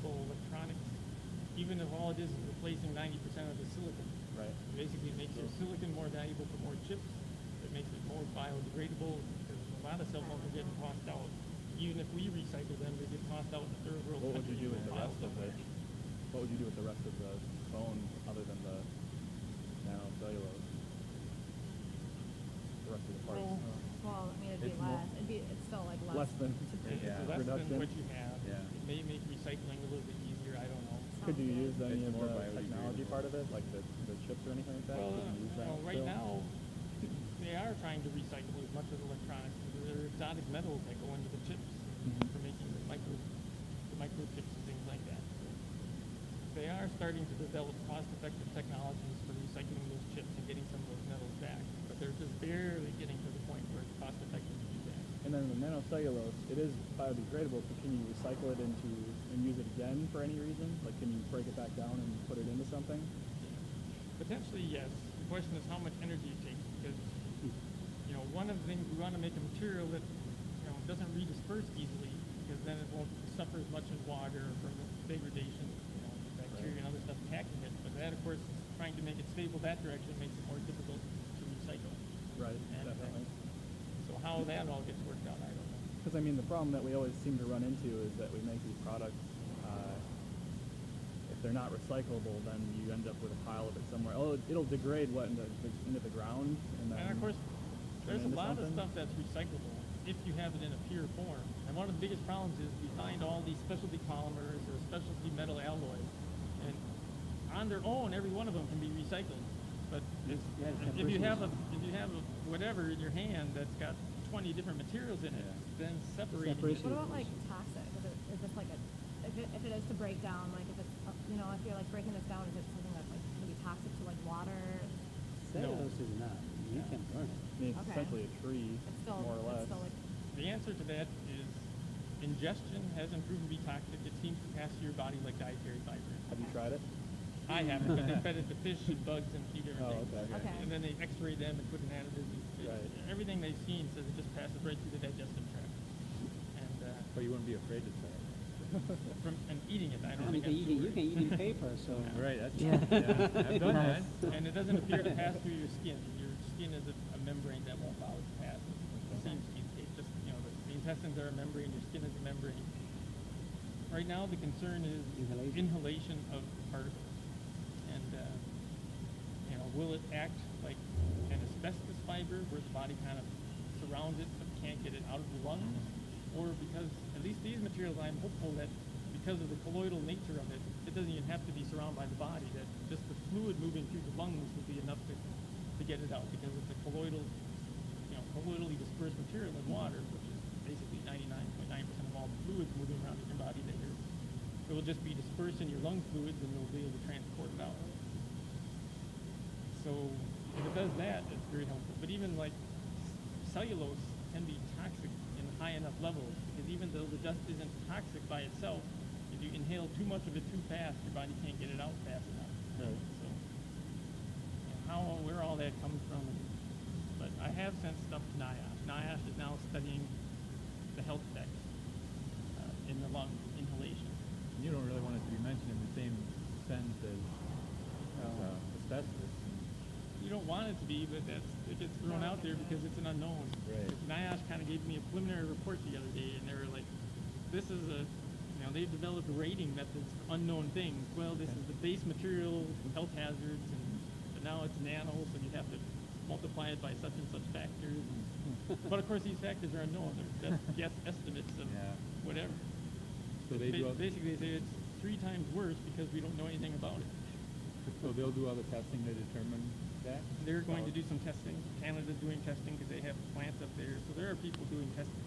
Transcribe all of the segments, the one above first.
recyclable electronics, even if all it is replacing 90% of the silicon. Right. Basically, it makes your silicon more valuable for more chips. It makes it more biodegradable because a lot of cell phones are getting tossed out. Even if we recycle them, they get tossed out in the third world. What would you do with the rest of it? What would you do with the rest of the phone other than the nanocellulose? The rest of the parts. Well, I mean, it'd be less. It's still like less. Less than Less than what you have. Yeah. It may make recycling a little bit easier. I don't know. Could you use any of the technology part of it, like the chips or anything like that? Well, right now, they are trying to recycle as much of electronics. There are exotic metals that go into the chips for making the microchips and things like that. So they are starting to develop cost-effective technologies for recycling those chips and getting some of those metals back. But they're just barely getting to the point where it's cost-effective to do that. And then the nanocellulose, it is biodegradable, but can you recycle it and use it again for any reason? Like, can you break it back down and put it into something? Potentially, yes. The question is how much energy it takes, because one of the things we want to make a material that doesn't redisperse easily, because then it won't suffer as much as water from degradation, bacteria and other stuff attacking it. But that, of course, trying to make it stable that direction makes it more difficult to recycle. Right. Definitely. So how that all gets worked out, I don't know. Because I mean, the problem that we always seem to run into is that we make these products. If they're not recyclable, then you end up with a pile of it somewhere. Oh, it'll degrade into the ground, and of course, there's a lot of stuff that's recyclable if you have it in a pure form. And one of the biggest problems is we find all these specialty polymers or specialty metal alloys, and on their own, every one of them can be recycled. But if you have a whatever in your hand that's got 20 different materials in it, then separating it. What about like toxic? Is this like if it is to break down, like if it's if you're like breaking this down, is it something that's like going to be toxic to like water? Cellulose is not. You can't burn it. I mean, it's essentially a tree, more or less. The answer to that is ingestion hasn't proven to be toxic. It seems to pass through your body like dietary fiber. Have you tried it? I haven't, but they fed it to fish and bugs and a few different things. Okay. And then they x-ray them and put an additive. Everything they've seen says it just passes right through the digestive tract. And but you wouldn't be afraid to try it. And eating it, I don't think you can eat in paper, so. Right, that's I've done that. And it doesn't appear to pass through your skin. Your skin is a membrane that won't allow it to pass. It seems to be just, the intestines are a membrane, your skin is a membrane. Right now, the concern is inhalation of particles. And, will it act like an asbestos fiber where the body kind of surrounds it but can't get it out of the lungs? Or because, at least these materials, I'm hopeful that because of the colloidal nature of it, it doesn't even have to be surrounded by the body, that just the fluid moving through the lungs will be enough to get it out, because of the colloidally dispersed material in water, which is basically 99.9% of all the fluids moving around in your body, it will just be dispersed in your lung fluids and they'll be able to transport it out. So if it does that, it's very helpful. But even like cellulose can be toxic in high enough levels, because even though the dust isn't toxic by itself, if you inhale too much of it too fast, your body can't get it out fast enough. Right. So where all that comes from. But I have sent stuff to NIOSH. NIOSH is now studying the health effects in the lung inhalation. You don't really want it to be mentioned in the same sense as asbestos. You don't want it to be, but it gets thrown out there because it's an unknown. Right. NIOSH kind of gave me a preliminary report the other day, and they were like, this is they've developed rating methods for unknown things. Well, this is the base material, health hazards, but now it's nano, so you have to multiply it by such and such factors. But of course, these factors are unknown. They're just guess estimates of whatever. So they basically say it's 3 times worse because we don't know anything about it. So they'll do all the testing to determine that? They're going to do some testing. Canada's doing testing because they have plants up there. So there are people doing testing.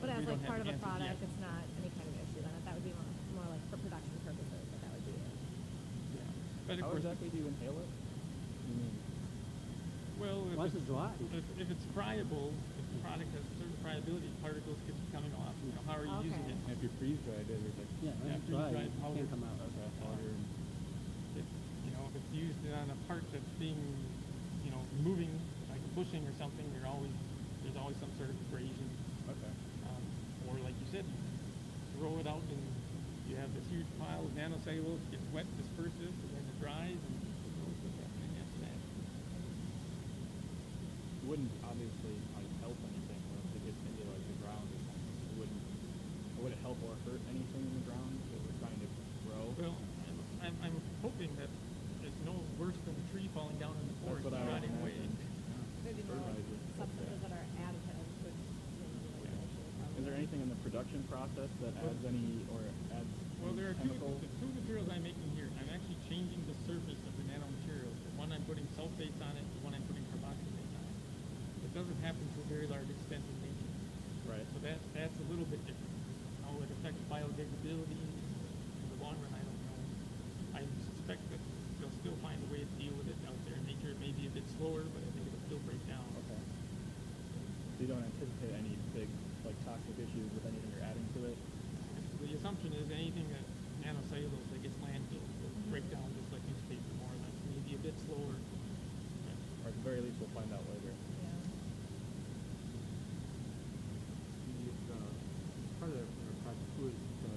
But as like part of a product, it's not any kind of issue then. That would be more like for production purposes, but that would be it. Yeah. But of How course, exactly do you inhale it? Well, Once it's dry. If it's friable, if the product has certain friability, particles could be coming off. How are you using it? If you freeze dried it, it's like freeze-dried powder. Can't come out. powder. If it's used on a part that's being, moving, like a bushing or something, there's always some sort of abrasion. Okay. Or like you said, you throw it out and you have this huge nanocellulose gets wet, dispersive, and then it dries, and who knows what's happening after that. It wouldn't obviously like help anything once it gets into like the ground or something. It wouldn't. Would it help or hurt anything in the ground that we're trying to grow? Well, I'm hoping that it's no worse than a tree falling down in the forest what I and would rotting away. imagine. Maybe more like Fertilizer. substances that are additives would maybe like actually Is there anything in the production process that adds any or adds Well, there are chemical? the two materials I'm making here. I'm actually changing the surface of the nanomaterials. The one I'm putting sulfates on it, the one I'm putting carboxylates on it. It doesn't happen to a very large extent in nature. Right. So that's a little bit different. How it affects biodegradability in the long run, I don't know. I suspect that they'll still find a way to deal with it out there in nature. It may be a bit slower, but I think it'll still break down. Okay. So you don't anticipate any big like toxic issues with anything you're adding to it? The assumption is anything that nanocellulose that gets landfilled will break down just like newspaper, more or less. Maybe a bit slower. But Or at the very least, we'll find out later. Yeah. Part of the project too is to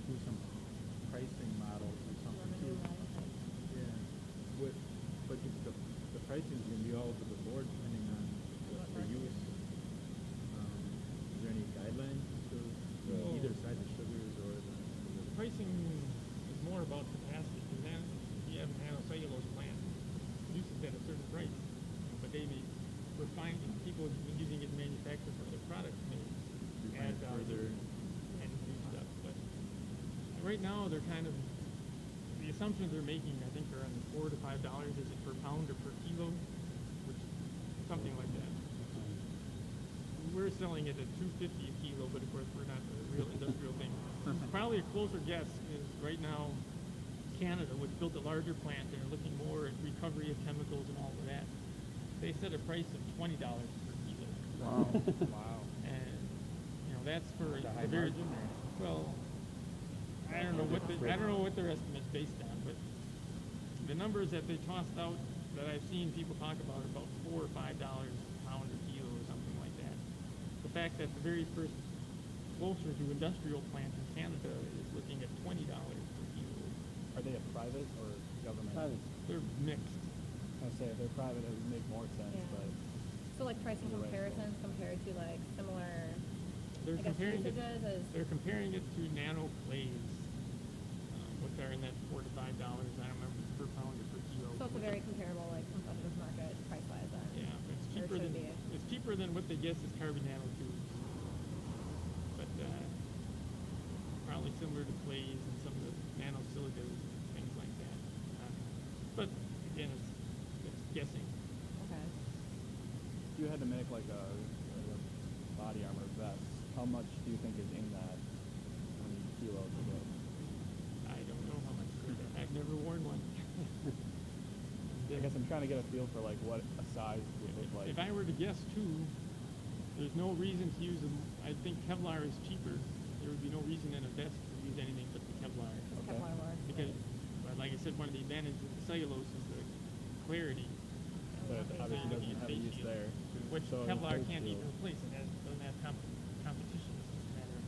do some pricing models or something too. Yeah, but the pricing is going to be all over the board depending on the use. Is there any guidelines to No. either side, the sugars or the pricing is more about capacity. And then you have a nanocellulose plant, uses at a certain price, but we're finding people who've been using it in manufacture for other products may add value and do stuff. But right now they're kind of, the assumptions they're making, I think, are on the $4 to $5. Is it per pound or per kilo? Which, something like that. We're selling it at $2.50 a kilo, but of course we're not a real industrial thing. Probably a closer guess is right now Canada, which built a larger plant, they're looking more at recovery of chemicals and all of that. They set a price of $20 per kilo. Wow. Wow. And that's for The a high very margin or? well. I don't know what their estimate's based on, but the numbers that they tossed out that I've seen people talk about are about $4 or $5 a pound or kilo or something like that. The fact that the very first closer to industrial plant in Canada is looking at $20 per kilo. Are they a private or government? Private. They're mixed. I'll say if they're private, it would make more sense, Yeah. but So like pricing You're right. comparisons compared to like similar, They're I guess, comparing it. usages is, They're comparing it to nano clays, which are in that $4 to $5. I don't remember per pound or per kilo. so it's a very comparable like competitive market price wise then. Yeah, but it's Or cheaper should than be. it's cheaper than what they guess is carbon nanotubes. But probably similar to clays and some of the nanosilicas, things like that. But again, it's guessing. Okay. if you had to make like a body armor vest, how much do you think is in that? How many kilos is it? I don't know how much. I've never worn one. I guess I'm trying to get a feel for like what a size would look like. If I were to guess too, there's no reason to use them. I think Kevlar is cheaper. There would be no reason in a vest to use anything but the Kevlar. Just Okay. Kevlar works. Because, like I said, one of the advantages of the cellulose is the clarity, But it obviously Looking doesn't at have a face use shield, there. which So Kevlar face can't even shield. replace. It doesn't have competition. It's just a matter of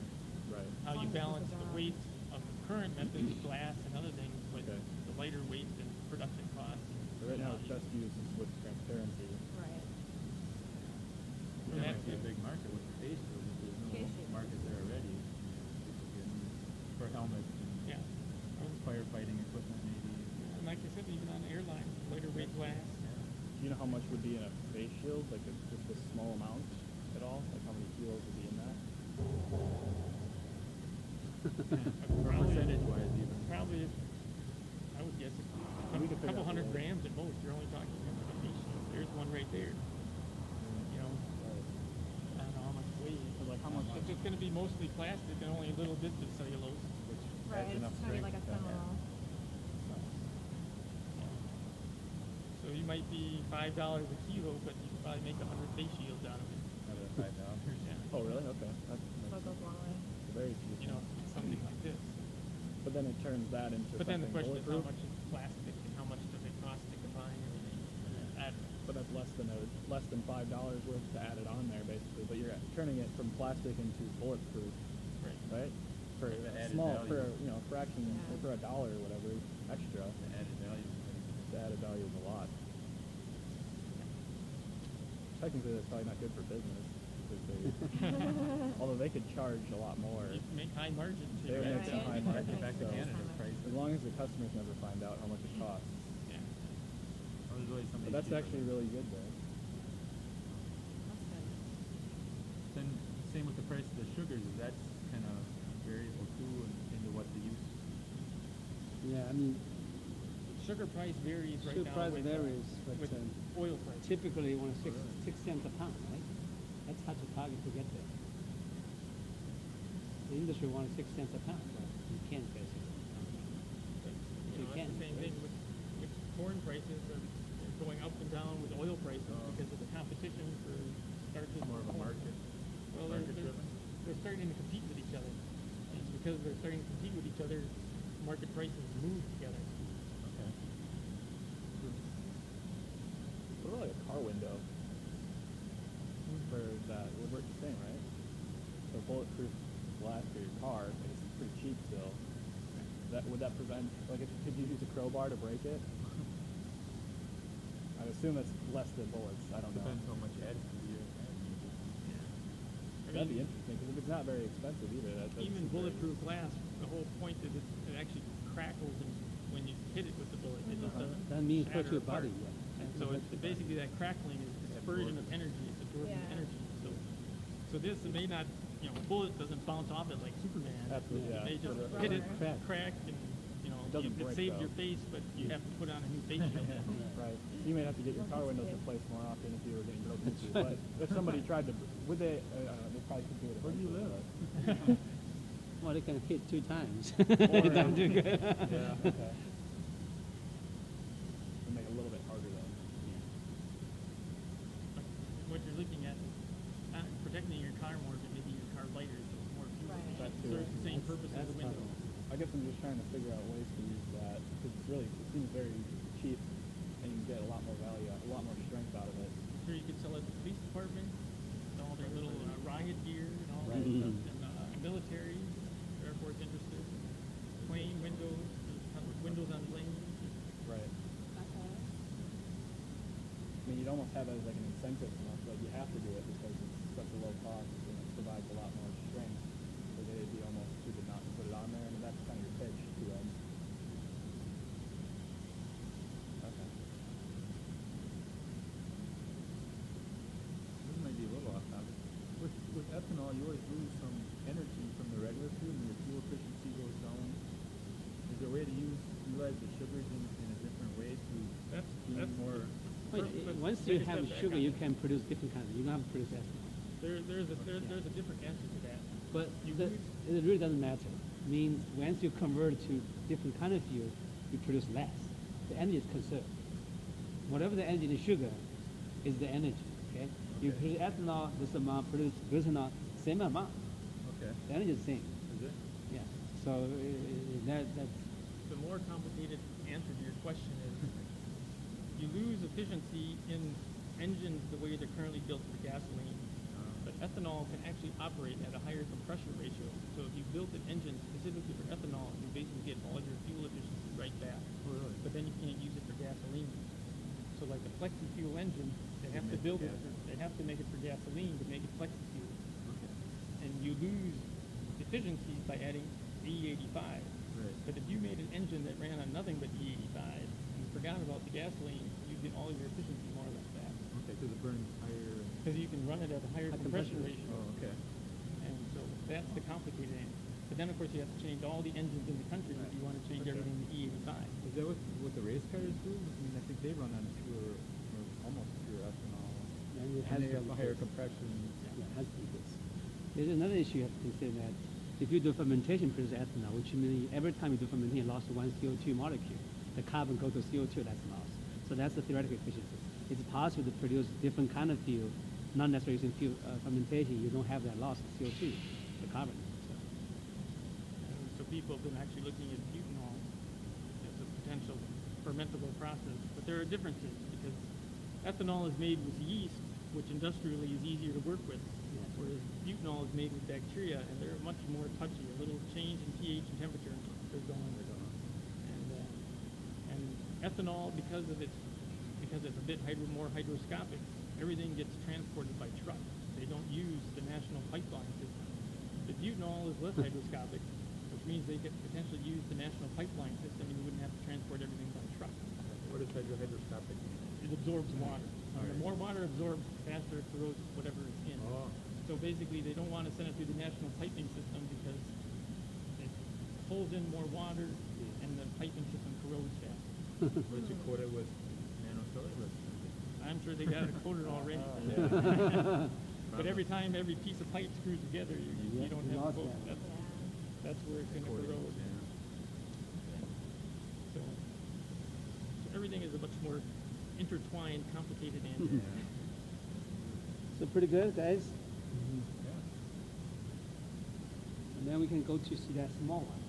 Right. how you As long as it's balance a the job. weight of the current method, glass and other things, with Okay. the lighter weight and production costs. So right now it's best used with transparency. Right. And There that's might be a it. big market with the face shield, but there's Face no shield. market there already. People getting for helmets and Yeah. firefighting equipment maybe. And like I said, even on airlines, lighter weight glass. Do you know how much would be in a face shield? Like just a small amount at all? Like how many kilos would be in that? Percentage wise even. Probably, I would guess, We could a figure couple out the hundred weight. grams at most. You're only talking about a face shield. There's one right there. You know, I don't know how much it weighs. So like how much? If it's going to be mostly plastic and only a little bit of cellulose, Which Right, adds it's enough gonna be like a strength to- thermal. so you might be $5 a kilo, but you could probably make 100 face shields out of it. Out of $5. Yeah. Oh really? Okay. That's So it goes a long way. very cheap. You know, something like this. But then it turns that into But then the something question is how bulletproof. much is plastic and how much does it cost to combine everything? I don't know. But that's less than $5 worth to add it on there basically. But you're turning it from plastic into bulletproof, Right. right? for The a added small, value. for you know, a fraction, Yeah. or for $1 or whatever extra. The added value. The added value is a lot. Technically, that's probably not good for business because they, although they could charge a lot more. You make high margins. They would make some Right. high margins. Back to So Canada price. as long as the customers never find out how much it costs. Yeah. Oh, there's always But somebody that's cheaper. actually really good though. That's good. Then same with the price of the sugars. That's kind of variable too into what the use. Yeah, I mean, Sugar price varies right sugar now price with, varies, but with oil price. typically when Oh, really? 6 cents a pound, right? That's hard to target to get there. The industry wants 6 cents a pound, but you can't get 6 cents a pound. But, You you know, can, it's the same thing with corn prices are going up and down with oil prices because of the competition for starches. More of a and corn. market. Well, market driven. they're starting to compete with each other. And it's because they're starting to compete with each other, market prices move together. Okay. What about like a car window? For that would work the same, right? So bulletproof glass for your car, I guess it's pretty cheap still. That would that prevent like if could you use a crowbar to break it? I assume it's less than bullets. I don't know. Depends how much added to the I That'd be mean, interesting because if it's not very expensive either, that even seems very- bulletproof glass, the whole point is it actually crackles and when you hit it with the bullet. It just doesn't Doesn't mean hurt shatter your apart. body, yeah. And so it's basically that crackling is dispersion of energy. It's absorbing Yeah. energy. So this it may not, you know, a bullet doesn't bounce off it like Superman. Absolutely, It yeah. may just Rubber. hit it, Crack. crack, and you know, It doesn't it break, saved though. your face, but you have to put on a new face shield. Right. You may have to get your car windows replaced more often if you were getting broken into. But if somebody tried to, would they? They probably could do it. Where do you eventually, live? Well, they can hit 2 times. Or- It don't do good. Yeah. Okay. It'd make it a little bit harder then. What you're looking at is not protecting your car more, but making your car lighter, so it's more fuel. Right. That It too. serves the same purpose as That's the window. probably- I guess I'm just trying to figure out ways to use that because it's really it seems very cheap and you can get a lot more value, a lot more strength out of it. Sure, you could sell it to the police department, and all their little riot gear and all that Right. stuff, and military, Air Force interested, plane windows, windows on planes. Right. Okay. I mean, you'd almost have it as like an incentive, almost like you have to do it because it's such a low cost and it provides a lot more strength. So they'd be almost stupid not to put it on there. I mean, that's kind of your pitch to them. Okay. This might be a little off topic. With ethanol, you always lose some energy from the regular fuel, and your fuel efficiency goes down. Is there a way to utilize the sugars in a different way to gain more? Wait, Let's once take you a have step back sugar, on you that. can produce different kinds. You don't have to produce ethanol. There's a different answer to that. But You it really doesn't matter. Means once you convert to different kind of fuel, you produce less. The energy is conserved. Whatever the energy in sugar is the energy. Okay? You Okay. produce ethanol, this amount, produce glycerol, same amount. Okay. The energy is the same. Is it? Yeah. So that's The more complicated answer to your question is you lose efficiency in engines the way they're currently built for gasoline. But ethanol can actually operate at a higher compression ratio. So if you built an engine specifically for ethanol, you basically get all of your fuel efficiency right back. Oh, really? But then you can't use it for gasoline. So like the flexi fuel engine, they have to make build it, gas. they have to make it for gasoline to make it flexi fuel. Okay. And you lose efficiency by adding E85. Right. But if you made an engine that ran on nothing but E85 and forgot about the gasoline, you get all of your efficiency more or less back. Okay, because it burns higher. Because you can run it at a higher High compression compression. ratio. Oh, okay. And so that's the complicated answer. But then of course you have to change all the engines in the country if you want to change Okay. everything to E85. Is that what the race cars do? I mean, I think they run on pure, or almost pure ethanol. and it And has they to have be a higher this. compression. Yeah, it has to be this. There's another issue you have to consider that if you do fermentation produce ethanol, which means every time you do fermentation, you lost one CO2 molecule. The carbon goes to CO2, that's lost. So that's the theoretical efficiency. It's possible to produce different kind of fuel, not necessarily using fuel fermentation. You don't have that loss of CO2, the carbon. So. And so people have been actually looking at butanol as a potential fermentable process. But there are differences because ethanol is made with yeast, which industrially is easier to work with. Yeah. whereas butanol is made with bacteria, and they're much more touchy. A little change in pH and temperature, they're gone. And ethanol, because it's a bit more hydroscopic, everything gets transported by truck. They don't use the national pipeline system. The butanol is less hydroscopic, which means they could potentially use the national pipeline system, and you wouldn't have to transport everything by truck. What does hydroscopic mean? It absorbs water. And the Alright. more water absorbed, the faster it corrodes whatever it's in. Oh. So basically, they don't want to send it through the national piping system because it pulls in more water, and the piping system corrodes faster. Would you coat it with nanocellulose? I'm sure they got it coated already. Yeah. But every time every piece of pipe screws together, you don't you have lost a coat. that. That's where it's going to Coating, corrode. yeah. So everything is a much more intertwined, complicated answer. So pretty good, guys. Yeah. And then we can go to see that small one.